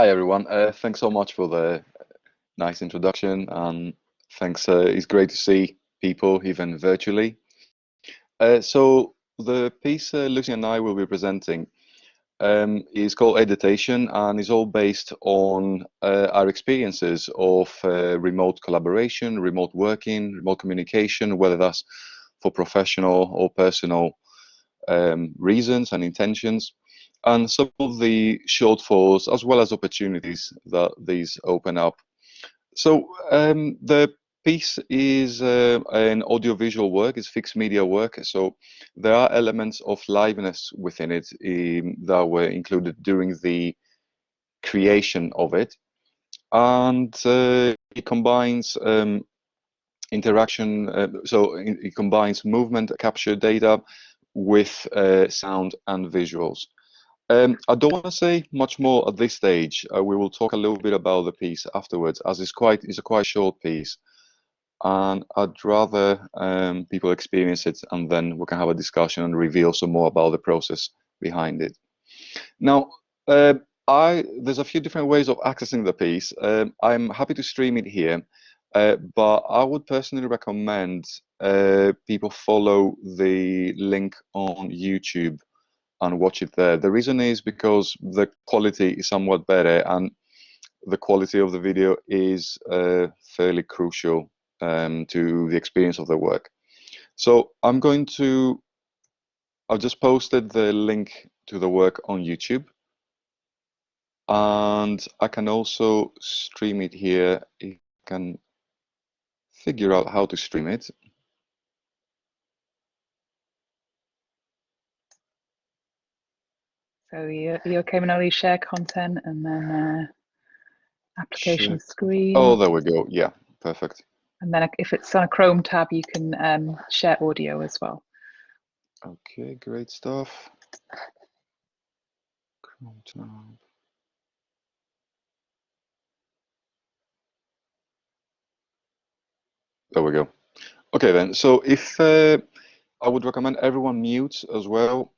Hi everyone. Thanks so much for the nice introduction, and thanks. It's great to see people even virtually. So the piece Lucie and I will be presenting is called ADatation, and is all based on our experiences of remote collaboration, remote working, remote communication, whether that's for professional or personal reasons and intentions, and some of the shortfalls as well as opportunities that these open up. So the piece is an audiovisual work, it's fixed media work. So there are elements of liveness within it that were included during the creation of it. And it combines interaction, so it combines movement capture data with sound and visuals. I don't want to say much more at this stage. We will talk a little bit about the piece afterwards, as it's a quite short piece, and I'd rather people experience it, and then we can have a discussion and reveal some more about the process behind it. Now, there's a few different ways of accessing the piece. I'm happy to stream it here, but I would personally recommend people follow the link on YouTube and watch it there. The reason is because the quality is somewhat better, and the quality of the video is fairly crucial to the experience of the work. So I've just posted the link to the work on YouTube, and I can also stream it here if I can figure out how to stream it. So you okay, Manoli? Share content and then application Share. screen. Oh, there we go. Yeah, perfect. And then if it's on a Chrome tab, you can share audio as well. Okay, great stuff. Chrome tab. There we go. Okay then, so if I would recommend everyone mute as well,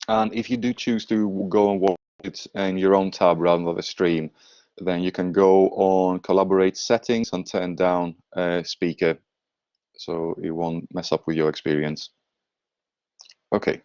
and if you do choose to go and watch it in your own tab rather than the stream, then you can go on collaborate settings and turn down speaker, so it won't mess up with your experience. Okay.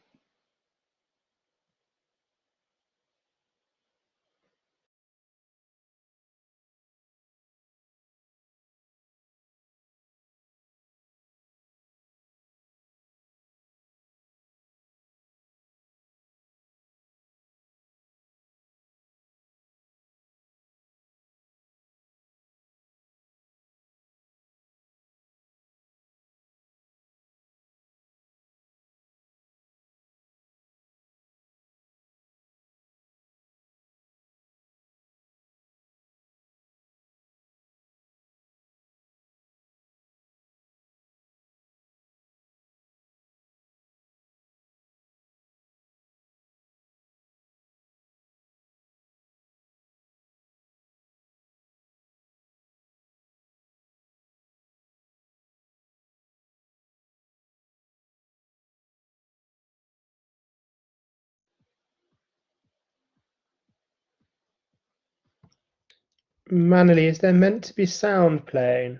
Manoli, is there meant to be sound playing?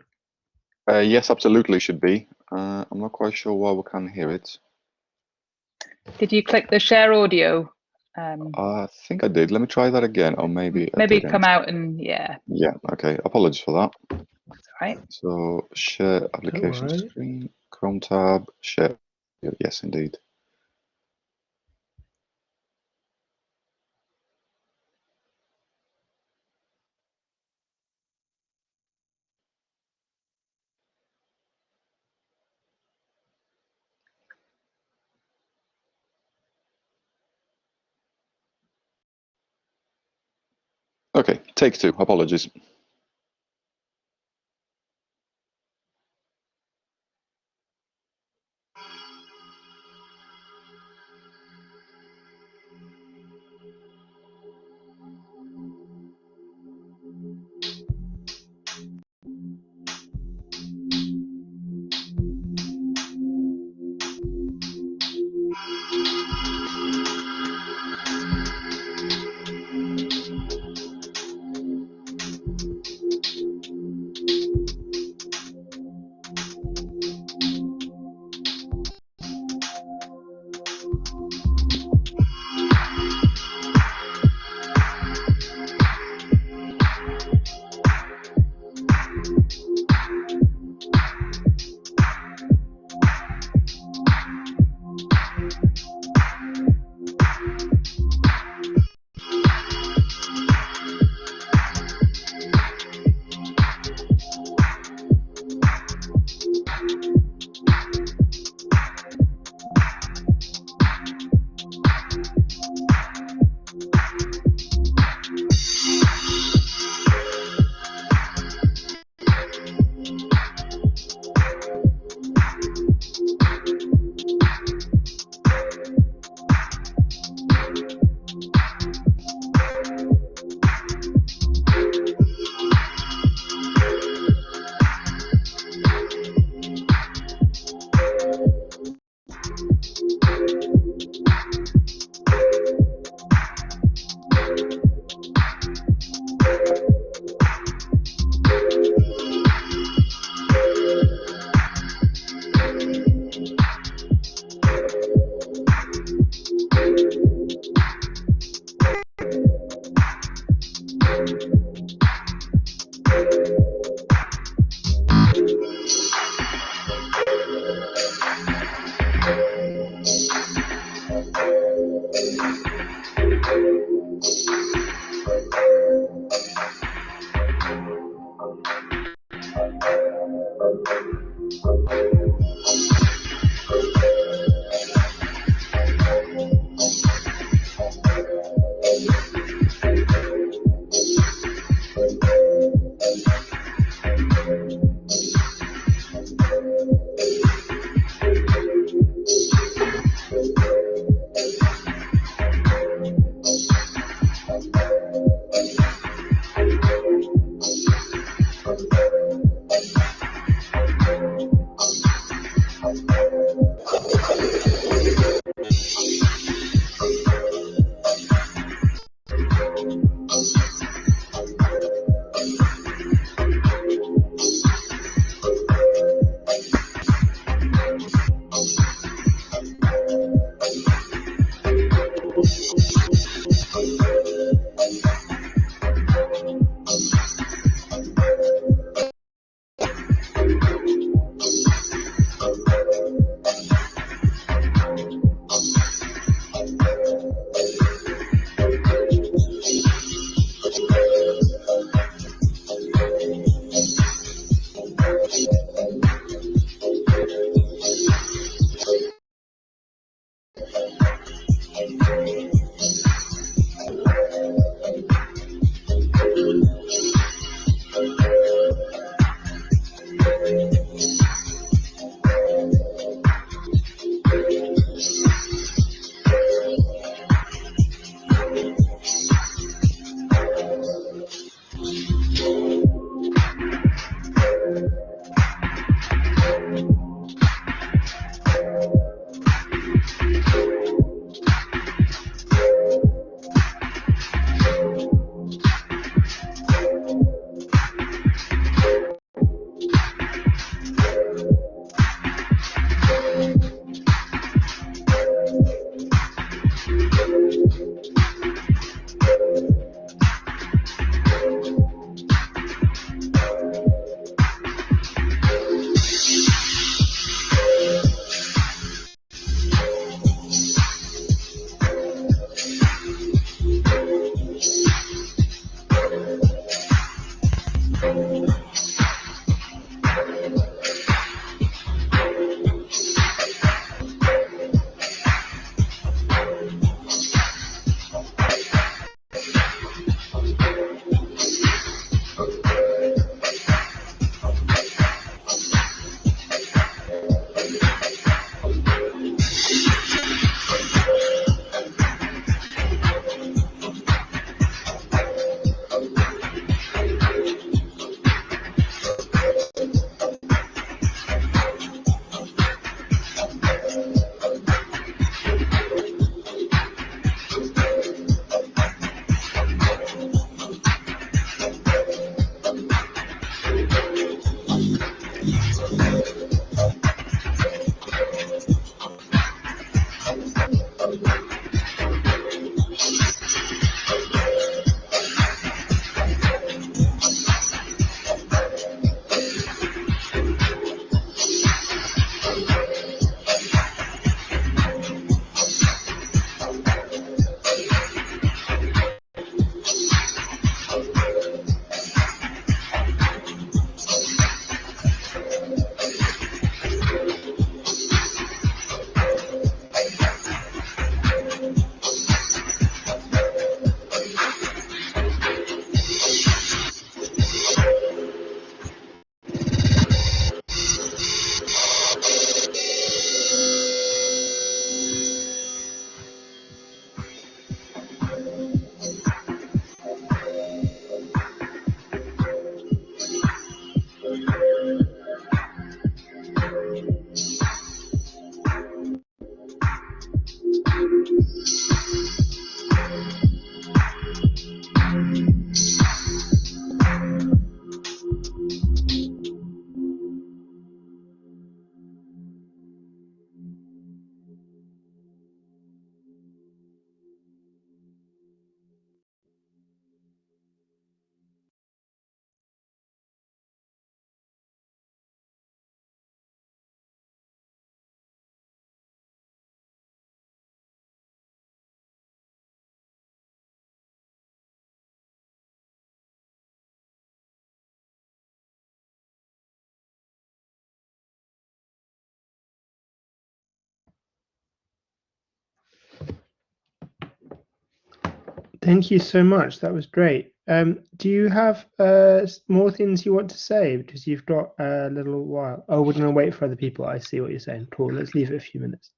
Yes, absolutely should be. I'm not quite sure why we can't hear it. Did you click the share audio? I think I did. Let me try that again, or maybe I maybe didn't. come out and yeah. Yeah. Okay. Apologies for that. That's all right. So share application screen, Chrome tab, share. Yes, indeed. Okay, take two. Apologies. Thank you so much. That was great. Do you have more things you want to say? Because you've got a little while. Oh, we're going to wait for other people. I see what you're saying. Cool. Let's leave it a few minutes.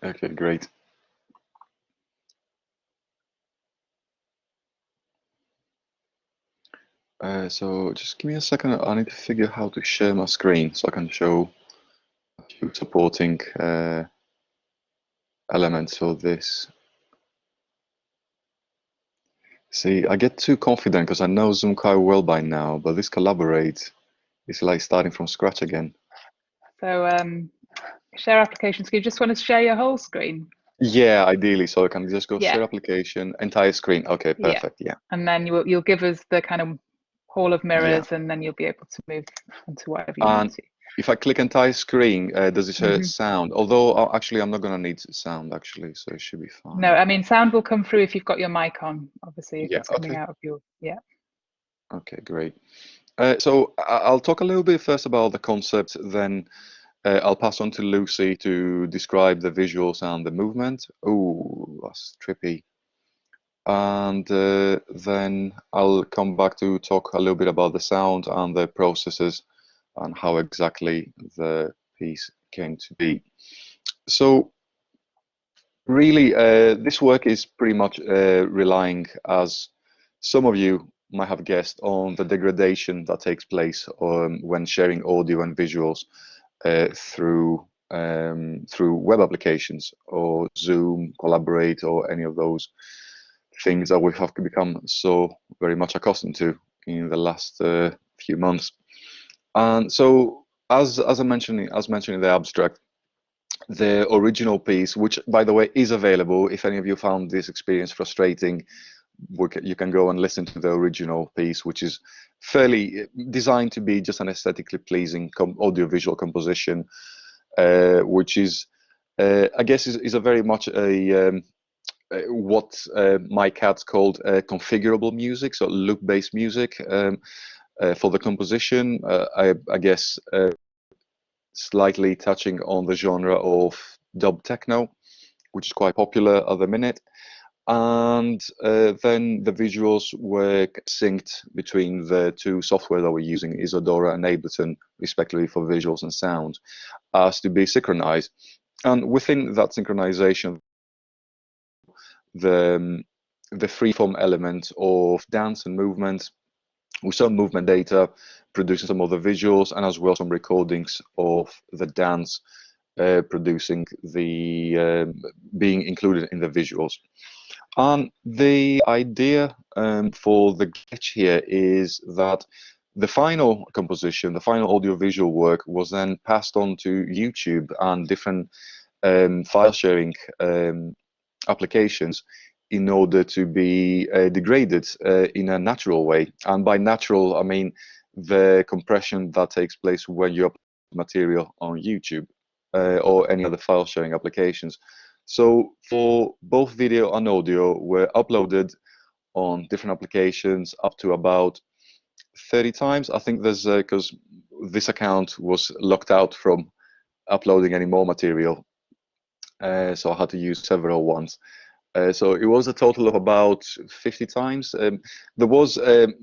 Okay, great. So just give me a second. I need to figure out how to share my screen so I can show a few supporting elements for this. See, I get too confident because I know Zoom quite well by now, but this collaborate is like starting from scratch again. So share application. So you just want to share your whole screen? Yeah, ideally. So I can just go Yeah. share application, entire screen. Okay, perfect. Yeah. And then you'll give us the kind of hall of mirrors, Yeah. and then you'll be able to move onto whatever you And need to. if I click entire screen, does it show sound? Although actually, I'm not going to need sound actually, so it should be fine. No, I mean sound will come through if you've got your mic on. Obviously, if Yeah. it's coming Okay. out of your Okay, great. So I'll talk a little bit first about the concept, then I'll pass on to Lucie to describe the visuals and the movement. Oh, that's trippy. And then I'll come back to talk a little bit about the sound and the processes and how exactly the piece came to be. So really, this work is pretty much relying, as some of you might have guessed, on the degradation that takes place when sharing audio and visuals through web applications or Zoom, Collaborate, or any of those things that we have become so very much accustomed to in the last few months. And so, as I mentioned, in the abstract, the original piece, which by the way is available, if any of you found this experience frustrating, you can go and listen to the original piece, which is fairly designed to be just an aesthetically pleasing audiovisual composition, which is, I guess, is a very much a what my cat's called configurable music, so loop-based music for the composition. I guess slightly touching on the genre of dub techno, which is quite popular at the minute. And then the visuals were synced between the two software that we're using, Isadora and Ableton, respectively, for visuals and sound, as to be synchronized. And within that synchronization, the freeform element of dance and movement, with some movement data, producing some of the visuals, and as well some recordings of the dance, producing the being included in the visuals. And the idea for the glitch here is that the final composition, the final audiovisual work, was then passed on to YouTube and different file sharing applications in order to be degraded in a natural way. And by natural, I mean the compression that takes place when you upload material on YouTube or any other file sharing applications. So for both video and audio were uploaded on different applications up to about 30 times. I think there's because this account was locked out from uploading any more material, so I had to use several ones. So it was a total of about 50 times. There was an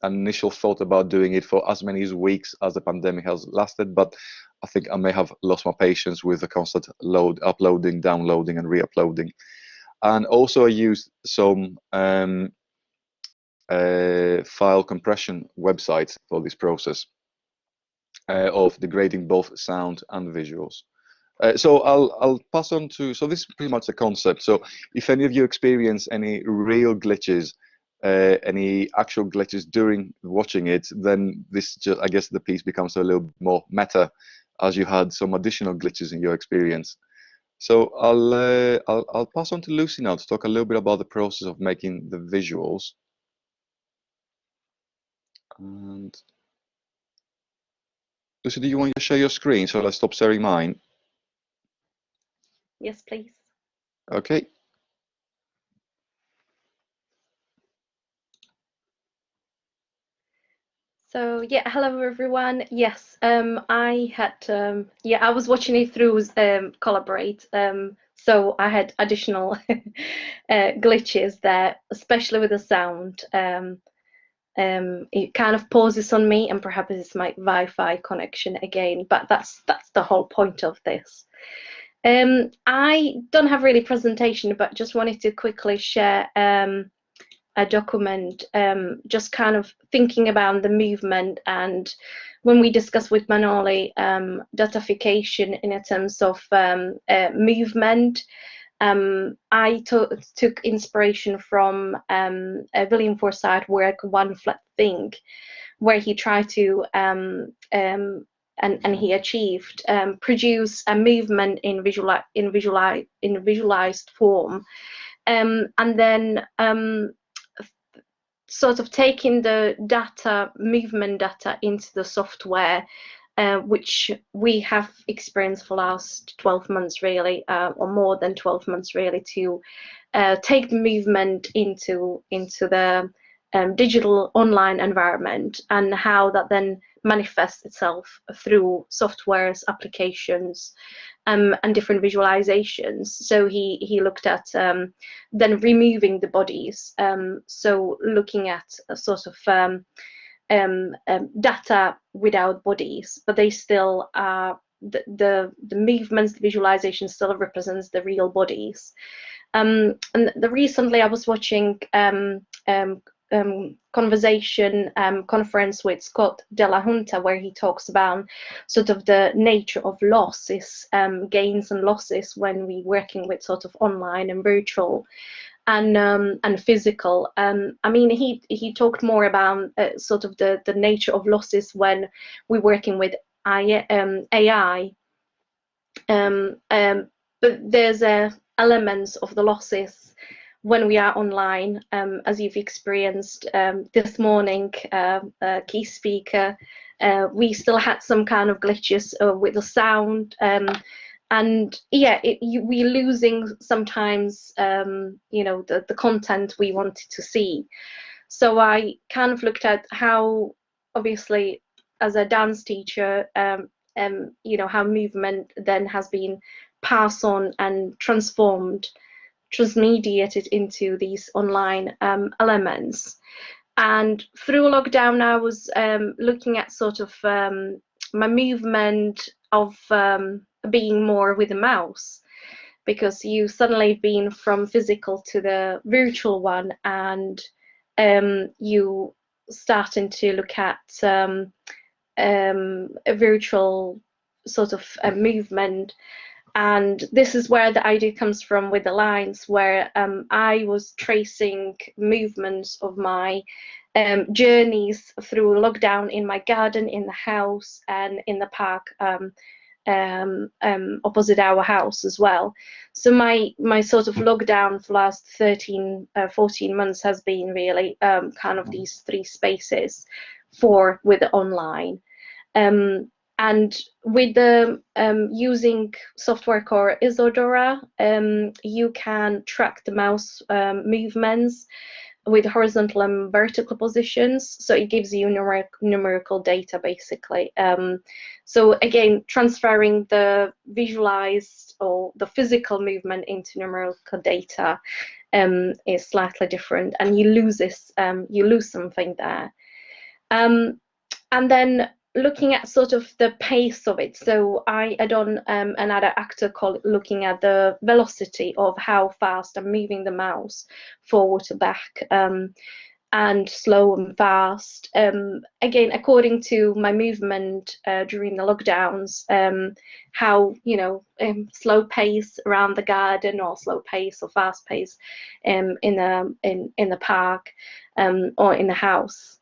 initial thought about doing it for as many weeks as the pandemic has lasted, but I think I may have lost my patience with the constant uploading, downloading, and re-uploading. And also I used some file compression websites for this process of degrading both sound and visuals. So I'll pass on to, so this is pretty much the concept. So if any of you experience any real glitches, any actual glitches during watching it, then this just, I guess the piece becomes a little more meta, as you had some additional glitches in your experience. So I'll pass on to Lucie now to talk a little bit about the process of making the visuals. And Lucie, do you want to share your screen? So let's stop sharing mine. Yes, please. Okay. So yeah, hello everyone. Yes, I had I was watching it through Collaborate. So I had additional glitches there, especially with the sound. It kind of pauses on me, and perhaps it's my Wi-Fi connection again. But that's the whole point of this. I don't have really presentation, but just wanted to quickly share a document, just kind of thinking about the movement. And when we discuss with Manoli datafication in terms of movement, I took inspiration from William Forsythe's work, One Flat Thing, where he tried to and he achieved produce a movement in visualized form, and then sort of taking the data, movement data, into the software, which we have experienced for the last 12 months really, or more than 12 months really, to take the movement into the digital online environment, and how that then manifests itself through softwares, applications, and different visualizations. So he looked at then removing the bodies, so looking at a sort of data without bodies, but they still are the movements, the visualization still represents the real bodies. And recently I was watching conversation conference with Scott De La Junta, where he talks about sort of the nature of losses, gains and losses, when we working with sort of online and virtual and physical. I mean, he talked more about sort of the nature of losses when we're working with AI, but there's elements of the losses when we are online, as you've experienced this morning, key speaker. We still had some kind of glitches with the sound, and yeah, we're losing sometimes, you know, the content we wanted to see. So I kind of looked at how, obviously, as a dance teacher, you know, how movement then has been passed on and transformed, transmediated into these online elements. And through lockdown, I was looking at sort of my movement of being more with a mouse, because you suddenly been from physical to the virtual one, and you starting to look at a virtual sort of a movement. And this is where the idea comes from with the lines, where I was tracing movements of my journeys through lockdown in my garden, in the house, and in the park, opposite our house as well. So my sort of lockdown for last 14 months has been really kind of these three spaces with online. And with the using software called Isadora, you can track the mouse movements with horizontal and vertical positions, so it gives you numerical data basically. So again, transferring the visualized or the physical movement into numerical data is slightly different, and you lose something there. And then looking at sort of the pace of it, so I done another actor called looking at the velocity of how fast I'm moving the mouse forward to back, and slow and fast. Again, according to my movement during the lockdowns, how, you know, slow pace around the garden or slow pace or fast pace in the park or in the house.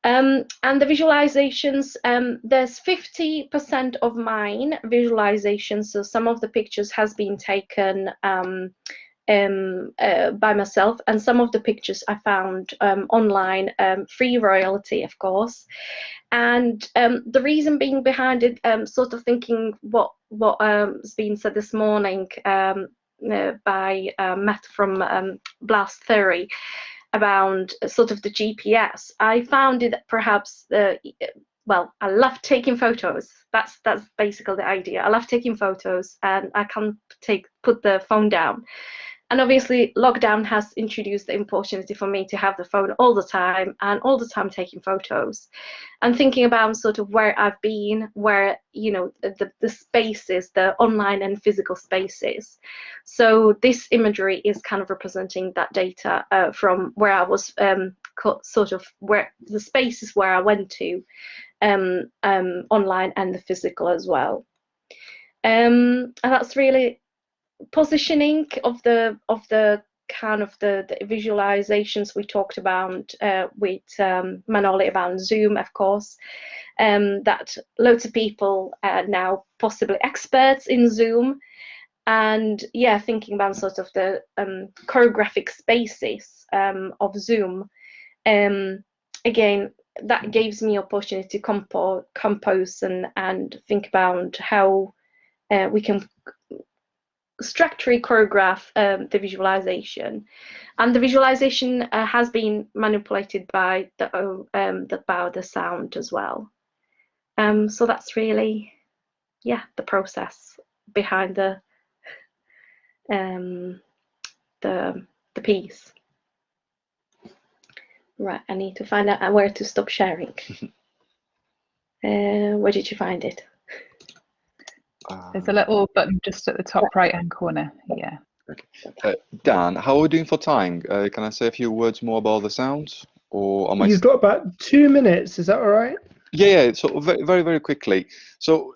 And the visualizations, there's 50% of mine visualizations, so some of the pictures has been taken by myself, and some of the pictures I found online, free royalty, of course. And the reason being behind it, sort of thinking what has been said this morning by Matt from Blast Theory about sort of the GPS. I found it perhaps, well, I love taking photos. That's basically the idea. I love taking photos, and I can't put the phone down. And obviously, lockdown has introduced the opportunity for me to have the phone all the time, and all the time taking photos, and thinking about sort of where I've been, where, you know, the spaces, the online and physical spaces. So this imagery is kind of representing that data from where I was, sort of where the spaces where I went to, online and the physical as well. And that's really positioning of the kind of the visualizations we talked about with Manoli about Zoom, of course, that loads of people are now possibly experts in Zoom, and yeah, thinking about sort of the choreographic spaces of Zoom. Again, that gives me opportunity to compose and think about how we can structurally choreograph the visualization, and the visualization has been manipulated by the sound as well. So that's really, yeah, the process behind the piece. Right, I need to find out where to stop sharing. Where did you find it? There's a little button just at the top right-hand corner. Yeah. Okay. Dan, how are we doing for time? Can I say a few words more about the sounds, or am I? You've got about 2 minutes. Is that all right? Yeah. So very, very quickly. So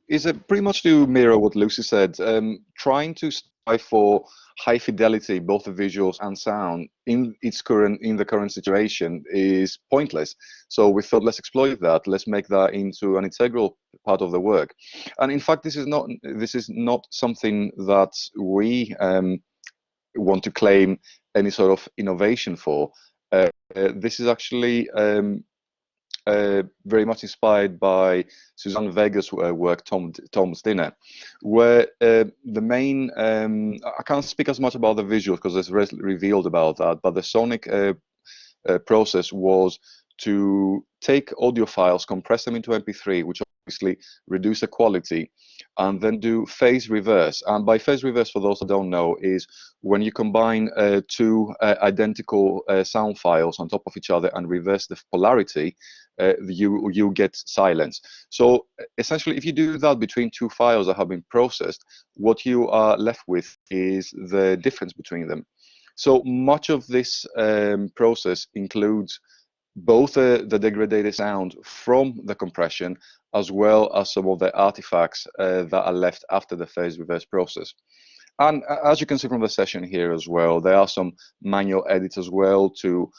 is it pretty much to mirror what Lucie said? Trying to strive for high fidelity, both the visuals and sound, in the current situation is pointless. So we thought, let's exploit that. Let's make that into an integral part of the work. And in fact, this is not something that we want to claim any sort of innovation for. This is actually very much inspired by Suzanne Vega's work, Tom's Dinner, where the main, I can't speak as much about the visuals because there's revealed about that, but the sonic process was to take audio files, compress them into MP3, which obviously reduce the quality, and then do phase reverse. And by phase reverse, for those that don't know, is when you combine two identical sound files on top of each other and reverse the polarity, you get silence. So essentially, if you do that between two files that have been processed, what you are left with is the difference between them. So much of this process includes both the degraded sound from the compression, as well as some of the artifacts that are left after the phase reverse process. And as you can see from the session here as well, there are some manual edits as well to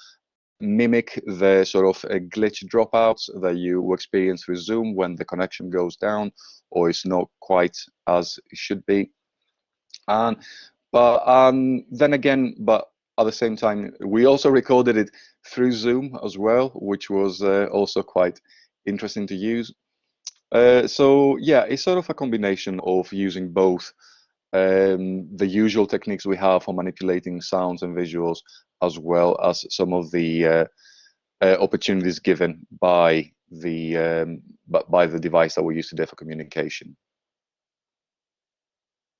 mimic the sort of glitch dropouts that you experience through Zoom when the connection goes down or is not quite as it should be. But then again, but at the same time, we also recorded it through Zoom as well, which was also quite interesting to use. So yeah, it's sort of a combination of using both the usual techniques we have for manipulating sounds and visuals, as well as some of the opportunities given by the device that we use today for communication.